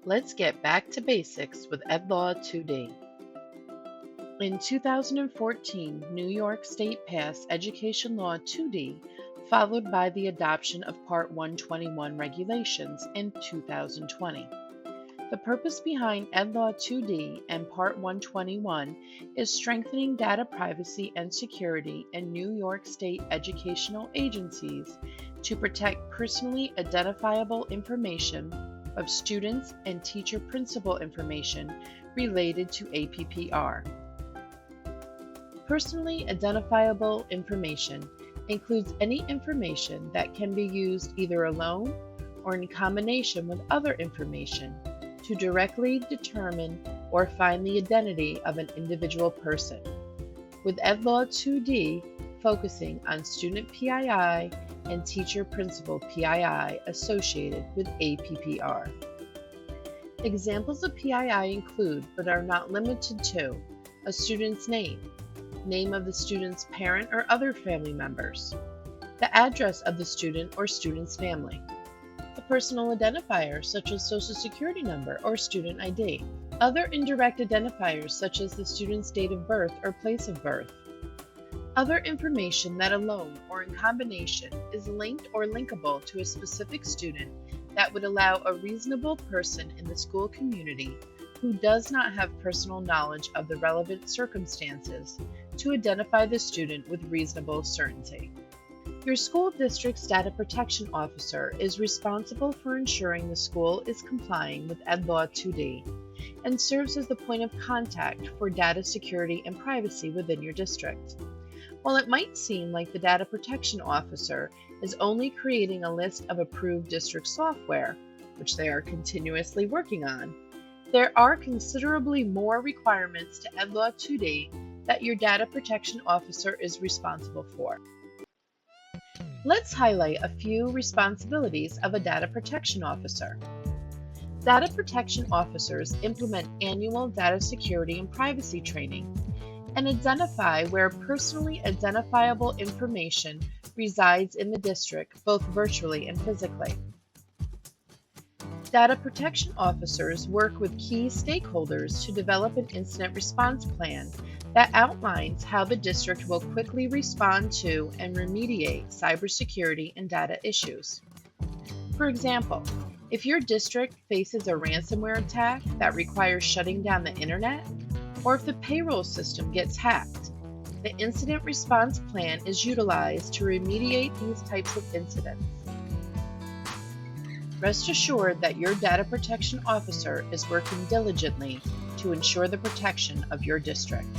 Let's get back to basics with EdLaw 2D. In 2014, New York State passed Education Law 2D, followed by the adoption of Part 121 regulations in 2020. The purpose behind EdLaw 2D and Part 121 is strengthening data privacy and security in New York State educational agencies to protect personally identifiable information of students and teacher-principal information related to APPR. Personally identifiable information includes any information that can be used either alone or in combination with other information to directly determine or find the identity of an individual person, with EdLaw 2D focusing on student PII and teacher-principal PII associated with APPR. Examples of PII include, but are not limited to, a student's name, name of the student's parent or other family members, the address of the student or student's family, a personal identifier such as Social Security number or student ID, other indirect identifiers such as the student's date of birth or place of birth, other information that alone or in combination is linked or linkable to a specific student that would allow a reasonable person in the school community who does not have personal knowledge of the relevant circumstances to identify the student with reasonable certainty. Your school district's data protection officer is responsible for ensuring the school is complying with EdLaw 2D and serves as the point of contact for data security and privacy within your district. While it might seem like the data protection officer is only creating a list of approved district software, which they are continuously working on, there are considerably more requirements to EdLaw 2D that your data protection officer is responsible for. Let's highlight a few responsibilities of a data protection officer. Data protection officers implement annual data security and privacy training and identify where personally identifiable information resides in the district, both virtually and physically. Data protection officers work with key stakeholders to develop an incident response plan that outlines how the district will quickly respond to and remediate cybersecurity and data issues. For example, if your district faces a ransomware attack that requires shutting down the internet, or if the payroll system gets hacked, the incident response plan is utilized to remediate these types of incidents. Rest assured that your data protection officer is working diligently to ensure the protection of your district.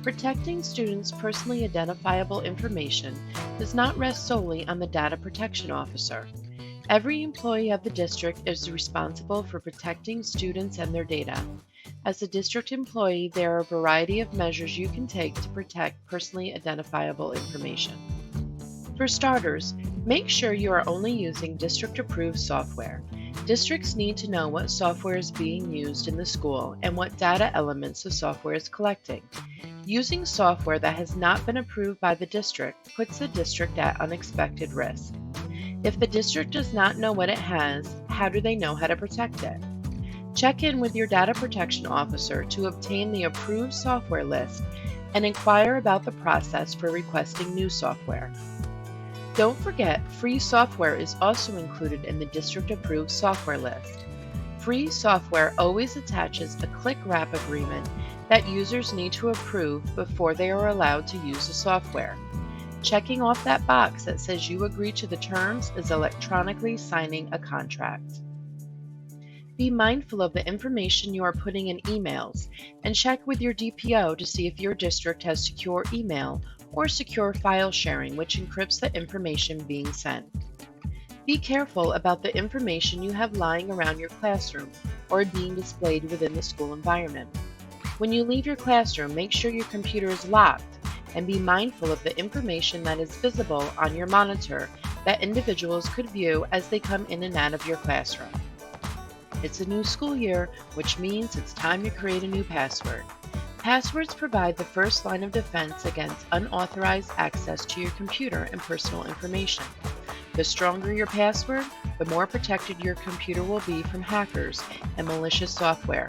Protecting students' personally identifiable information does not rest solely on the data protection officer. Every employee of the district is responsible for protecting students and their data. As a district employee, there are a variety of measures you can take to protect personally identifiable information. For starters, make sure you are only using district-approved software. Districts need to know what software is being used in the school and what data elements the software is collecting. Using software that has not been approved by the district puts the district at unexpected risk. If the district does not know what it has, how do they know how to protect it? Check in with your data protection officer to obtain the approved software list and inquire about the process for requesting new software. Don't forget, free software is also included in the district-approved software list. Free software always attaches a click wrap agreement that users need to approve before they are allowed to use the software. Checking off that box that says you agree to the terms is electronically signing a contract. Be mindful of the information you are putting in emails and check with your DPO to see if your district has secure email or secure file sharing, which encrypts the information being sent. Be careful about the information you have lying around your classroom or being displayed within the school environment. When you leave your classroom, make sure your computer is locked and be mindful of the information that is visible on your monitor that individuals could view as they come in and out of your classroom. It's a new school year, which means it's time to create a new password. Passwords provide the first line of defense against unauthorized access to your computer and personal information. The stronger your password, the more protected your computer will be from hackers and malicious software.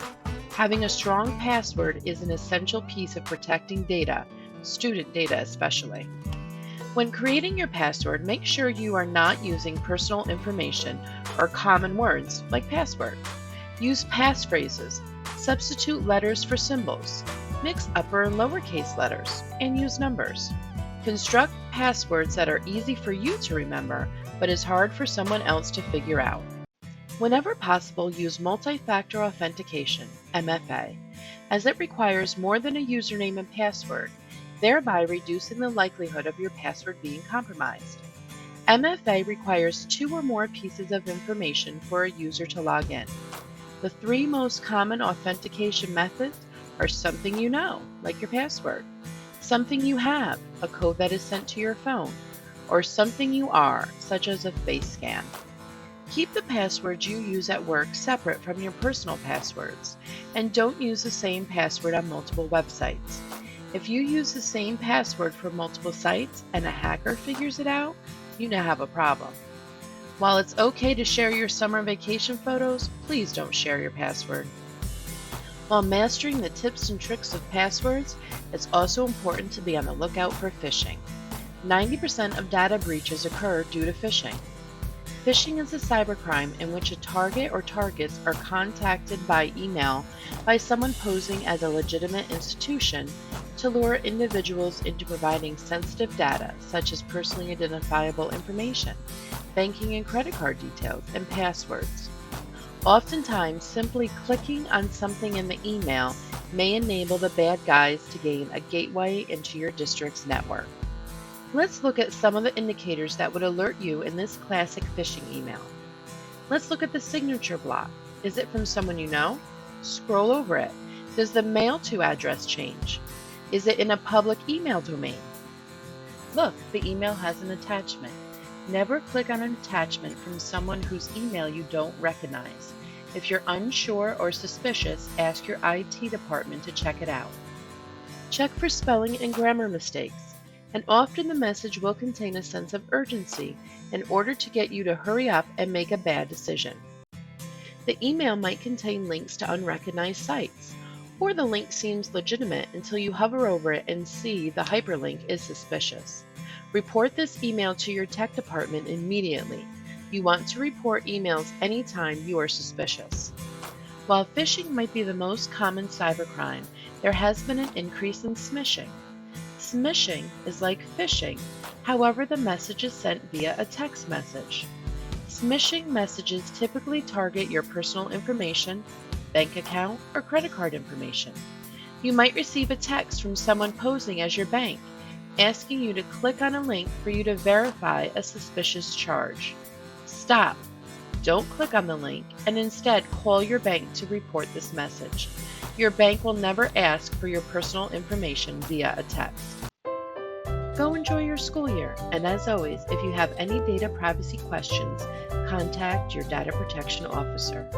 Having a strong password is an essential piece of protecting data, student data especially. When creating your password, make sure you are not using personal information or common words like password. Use passphrases, substitute letters for symbols, mix upper and lowercase letters, and use numbers. Construct passwords that are easy for you to remember, but is hard for someone else to figure out. Whenever possible, use multi-factor authentication, MFA, as it requires more than a username and password, thereby reducing the likelihood of your password being compromised. MFA requires 2 or more pieces of information for a user to log in. The 3 most common authentication methods are something you know, like your password, something you have, a code that is sent to your phone, or something you are, such as a face scan. Keep the passwords you use at work separate from your personal passwords, and don't use the same password on multiple websites. If you use the same password for multiple sites and a hacker figures it out, you now have a problem. While it's okay to share your summer vacation photos, please don't share your password. While mastering the tips and tricks of passwords, it's also important to be on the lookout for phishing. 90% of data breaches occur due to phishing. Phishing is a cybercrime in which a target or targets are contacted by email by someone posing as a legitimate institution to lure individuals into providing sensitive data such as personally identifiable information, banking and credit card details, and passwords. Oftentimes, simply clicking on something in the email may enable the bad guys to gain a gateway into your district's network. Let's look at some of the indicators that would alert you in this classic phishing email. Let's look at the signature block. Is it from someone you know? Scroll over it. Does the mail to address change? Is it in a public email domain? Look, the email has an attachment. Never click on an attachment from someone whose email you don't recognize. If you're unsure or suspicious, ask your IT department to check it out. Check for spelling and grammar mistakes, and often the message will contain a sense of urgency in order to get you to hurry up and make a bad decision. The email might contain links to unrecognized sites, or the link seems legitimate until you hover over it and see the hyperlink is suspicious. Report this email to your tech department immediately. You want to report emails anytime you are suspicious. While phishing might be the most common cybercrime, there has been an increase in smishing. Smishing is like phishing, however the message is sent via a text message. Smishing messages typically target your personal information, bank account, or credit card information. You might receive a text from someone posing as your bank, asking you to click on a link for you to verify a suspicious charge. Stop. Don't click on the link and instead call your bank to report this message. Your bank will never ask for your personal information via a text. Go enjoy your school year, and as always, if you have any data privacy questions, contact your data protection officer.